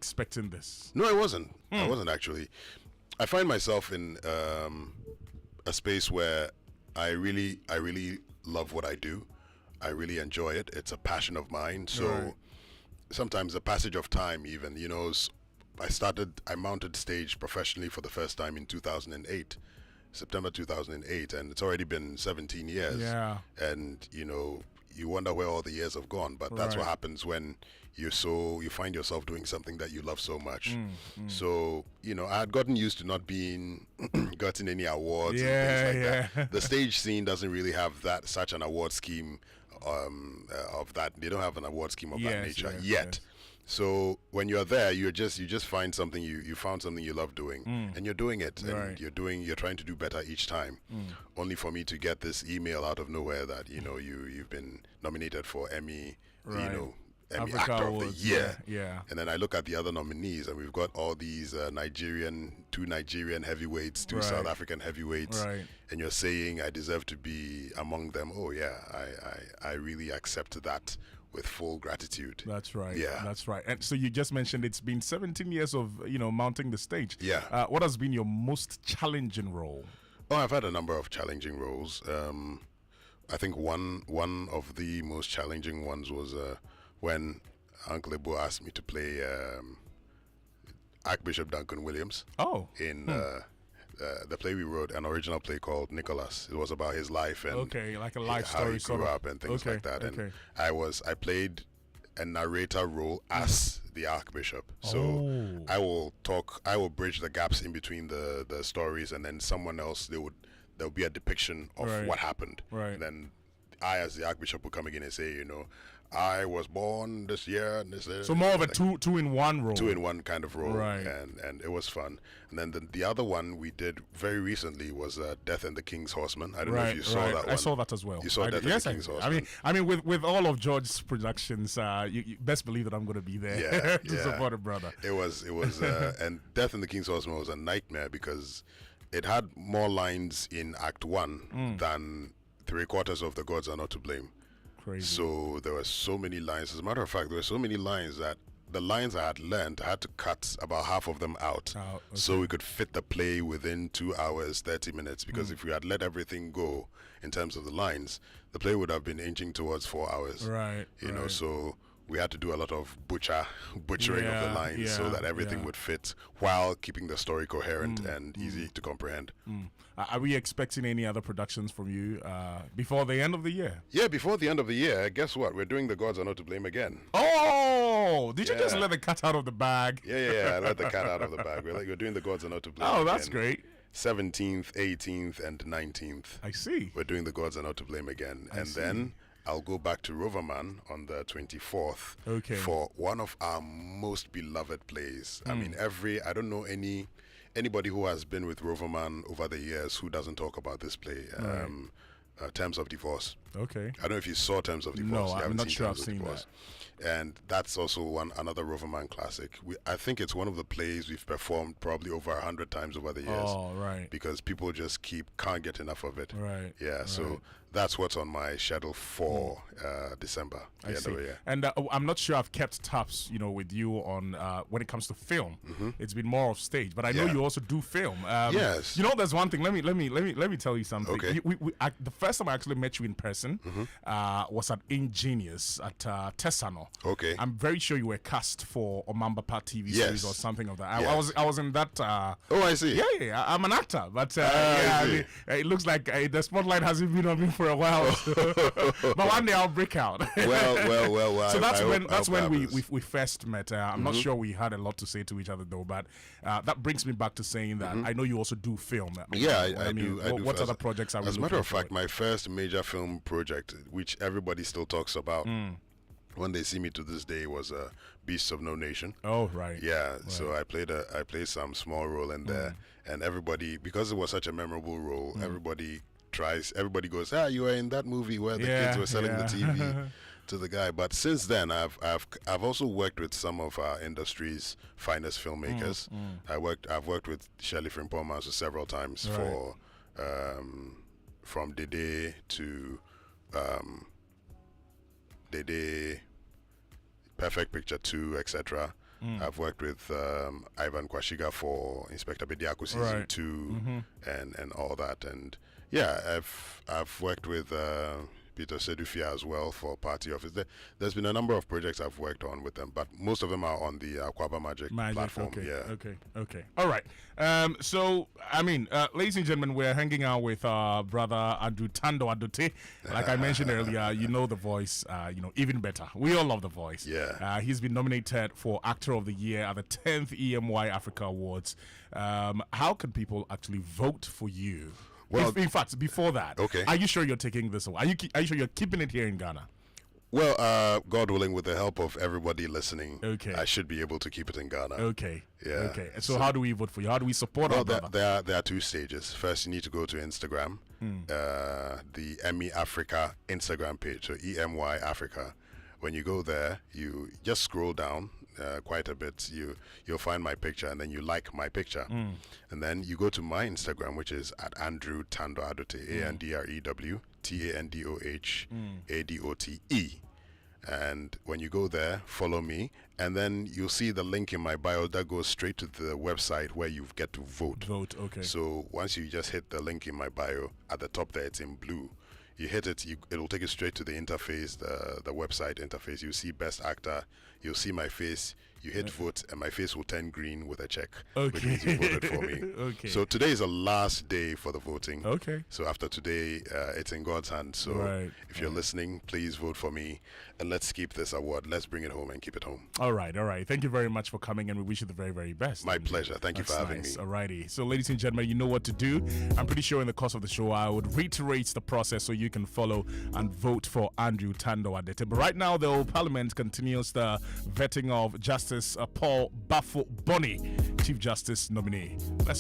expecting this? No, I wasn't. I wasn't actually. I find myself in a space where I really love what I do. I really enjoy it. It's a passion of mine. So sometimes the passage of time, even, you know, I mounted stage professionally for the first time in 2008, September 2008, and it's already been 17 years. Yeah. And, you know, you wonder where all the years have gone, but that's what happens when you find yourself doing something that you love so much. So, you know, I had gotten used to not being gotten any awards and things like that. The stage scene doesn't really have such an award scheme of that. They don't have an award scheme of that nature yet. So when you're there, you just find something you found something you love doing, and you're doing it, and you're trying to do better each time. Only for me to get this email out of nowhere that, you know, you've been nominated for Emmy, you know, Emmy Africa Actor Awards, of the Year. Yeah. And then I look at the other nominees, and we've got all these two Nigerian heavyweights, two South African heavyweights, and you're saying I deserve to be among them. Oh yeah, I really accept that with full gratitude. That's right. Yeah, that's right. And so you just mentioned it's been 17 years of, you know, mounting the stage. Yeah. What has been your most challenging role? Oh, I've had a number of challenging roles. I think one of the most challenging ones was when Uncle Ebo asked me to play Archbishop Duncan Williams. Oh. In the play we wrote, an original play called Nicholas. It was about his life and like a life how story, he grew up and things like that. And I played a narrator role as the Archbishop. So I will bridge the gaps in between the stories, and then someone else there'll be a depiction of what happened. Right. And then I, as the Archbishop, will come again and say, you know, I was born this year and this year. So more of a two-in-one role. Two-in-one kind of role. Right. And it was fun. And then the other one we did very recently was Death and the King's Horseman. I don't know if you saw that one. I saw that as well. You saw Death and the King's Horseman. I mean, with all of George's productions, you best believe that I'm going to be there to support a brother. It was, and Death and the King's Horseman was a nightmare because it had more lines in Act 1 than 3/4 of The Gods Are Not to Blame. Crazy. So there were so many lines. As a matter of fact, there were so many lines that the lines I had learned, I had to cut about half of them out so we could fit the play within 2 hours, 30 minutes. Because if we had let everything go in terms of the lines, the play would have been inching towards 4 hours. Right. You know, so we had to do a lot of butchering of the lines so that everything would fit while keeping the story coherent and easy to comprehend. Are we expecting any other productions from you before the end of the year? Yeah, before the end of the year. Guess what? We're doing The Gods Are Not to Blame again. Oh, did you just let the cat out of the bag? Yeah, I let the cat out of the bag. We're doing The Gods Are Not to Blame. Oh, that's great. 17th, 18th, and 19th. I see. We're doing The Gods Are Not to Blame again. Then I'll go back to Roverman on the 24th for one of our most beloved plays. I mean, I don't know anybody who has been with Roverman over the years who doesn't talk about this play. Terms of Divorce. Okay. I don't know if you saw Terms of Divorce. No, I'm not sure I've seen that. And that's also another Roverman classic. I think it's one of the plays we've performed probably over 100 times over the years. Oh, right. Because people just can't get enough of it. Right. Yeah, so that's what's on my schedule for December, the end of the year. And I'm not sure I've kept tabs, you know, with you on when it comes to film. It's been more of stage, but I know you also do film. Yes. You know, there's one thing. Let me tell you something. Okay. The first time I actually met you in person was at Ingenious at Tessano. Okay. I'm very sure you were cast for Omambapa TV series or something of that. I was in that. Oh, I see. Yeah. I'm an actor, but I mean, it looks like the spotlight hasn't been on me for a while. But one day I'll break out. Well. So that's when we first met. I'm not sure we had a lot to say to each other though, but that brings me back to saying that I know you also do film. I do. What other projects are we? As a matter of fact, my first major film project, which everybody still talks about, when they see me to this day, was Beasts of No Nation. Oh, right. Yeah, right. So I played some small role in there, and everybody, because it was such a memorable role, everybody goes, you were in that movie where the kids were selling the TV to the guy. But since then, I've also worked with some of our industry's finest filmmakers. I've worked with Shirley Frimpong several times for from Dede to Dede, Perfect Picture 2, etc. I've worked with Ivan Kwashiga for Inspector Bediako season 2 and all that. And yeah, I've worked with Peter Sedufia as well for Party Office. There's been a number of projects I've worked on with them, but most of them are on the Kwaba Magic platform. Okay. All right. So, I mean, ladies and gentlemen, we're hanging out with our brother Andrew Tandoh Adote. Like I mentioned earlier, you know the voice, even better. We all love the voice. Yeah. He's been nominated for Actor of the Year at the 10th EMY Africa Awards. How can people actually vote for you? Well, in fact, before that, are you sure you're taking this away? Are you sure you're keeping it here in Ghana? Well, God willing, with the help of everybody listening, I should be able to keep it in Ghana. Yeah. So how do we vote for you? How do we support our brother? There are 2 stages. First, you need to go to Instagram, the EMY Africa Instagram page, so EMY Africa. When you go there, you just scroll down quite a bit. You'll find my picture, and then you like my picture, and then you go to my Instagram, which is at Andrew Tandoh Adote, ANDREW TANDOH ADOTE. And when you go there, follow me, and then you'll see the link in my bio that goes straight to the website where you get to vote. So once you just hit the link in my bio, at the top there, it's in blue. You hit it, it'll take you straight to the interface, the website interface. You see Best Actor, you'll see my face, you hit vote, and my face will turn green with a check, which means you voted for me. So today is the last day for the voting. So after today, it's in God's hands. So if you're listening, please vote for me, and let's keep this award. Let's bring it home and keep it home. All right. Thank you very much for coming, and we wish you the very, very best. My pleasure. Thank you for having me. All righty. So, ladies and gentlemen, you know what to do. I'm pretty sure in the course of the show, I would reiterate the process so you can follow and vote for Andrew Tandoh Adote. But right now, the Parliament continues the vetting of Justice Paul Bafo Boni, Chief Justice nominee. Let's